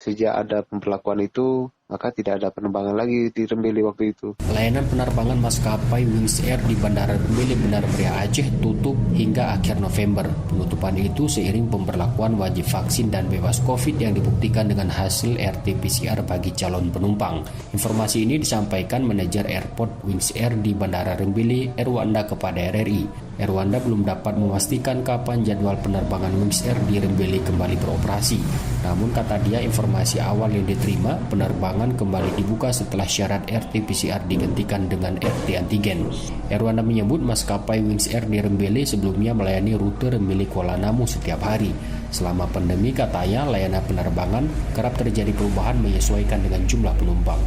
Sejak ada pemberlakuan itu, maka tidak ada penerbangan lagi di Rembele waktu itu. Layanan penerbangan maskapai Wings Air di Bandara Rembele Benar Meriah Aceh tutup hingga akhir November. Penutupan itu seiring pemberlakuan wajib vaksin dan bebas COVID yang dibuktikan dengan hasil RT-PCR bagi calon penumpang. Informasi ini disampaikan manajer Airport Wings Air di Bandara Rembele, Erwanda, kepada RRI. Erwanda belum dapat memastikan kapan jadwal penerbangan Wings Air di Rembele kembali beroperasi. Namun kata dia, informasi awal yang diterima, penerbangan kembali dibuka setelah syarat RT-PCR digantikan dengan RT antigen. Erwanda menyebut maskapai Wings Air di Rembele sebelumnya melayani rute Rembele Kuala Namu setiap hari. Selama pandemi, katanya, layanan penerbangan kerap terjadi perubahan menyesuaikan dengan jumlah penumpang.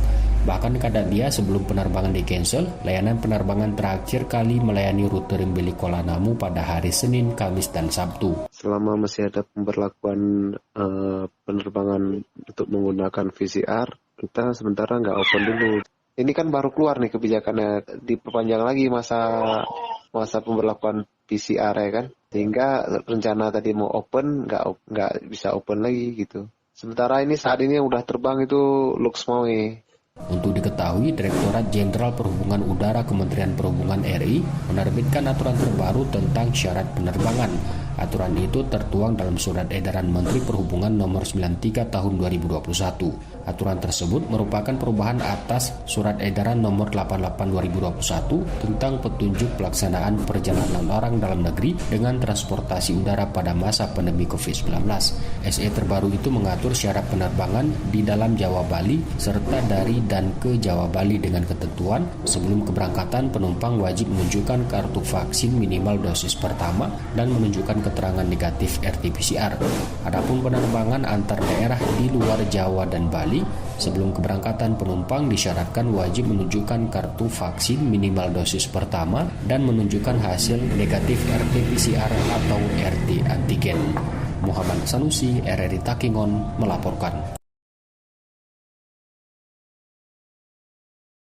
Bahkan kata dia, sebelum penerbangan di-cancel, layanan penerbangan terakhir kali melayani rute Rembele Kuala Namu pada hari Senin, Kamis, dan Sabtu. Selama masih ada pemberlakuan penerbangan untuk menggunakan PCR, kita sementara nggak open dulu. Ini kan baru keluar nih kebijakannya, diperpanjang lagi masa pemberlakuan PCR ya kan, sehingga rencana tadi mau open nggak bisa open lagi gitu. Sementara ini saat ini yang udah terbang itu Lux Maui. Untuk diketahui, Direktorat Jenderal Perhubungan Udara Kementerian Perhubungan RI menerbitkan aturan terbaru tentang syarat penerbangan. Aturan itu tertuang dalam Surat Edaran Menteri Perhubungan Nomor 93 Tahun 2021. Aturan tersebut merupakan perubahan atas Surat Edaran Nomor 88 2021 tentang petunjuk pelaksanaan perjalanan orang dalam negeri dengan transportasi udara pada masa pandemi COVID-19. SE terbaru itu mengatur syarat penerbangan di dalam Jawa Bali serta dari dan ke Jawa Bali dengan ketentuan sebelum keberangkatan penumpang wajib menunjukkan kartu vaksin minimal dosis pertama dan menunjukkan keterangan negatif RT-PCR. Adapun penerbangan antar daerah di luar Jawa dan Bali, sebelum keberangkatan penumpang disyaratkan wajib menunjukkan kartu vaksin minimal dosis pertama dan menunjukkan hasil negatif RT-PCR atau RT antigen. Muhammad Sanusi, RRI Takengon, melaporkan.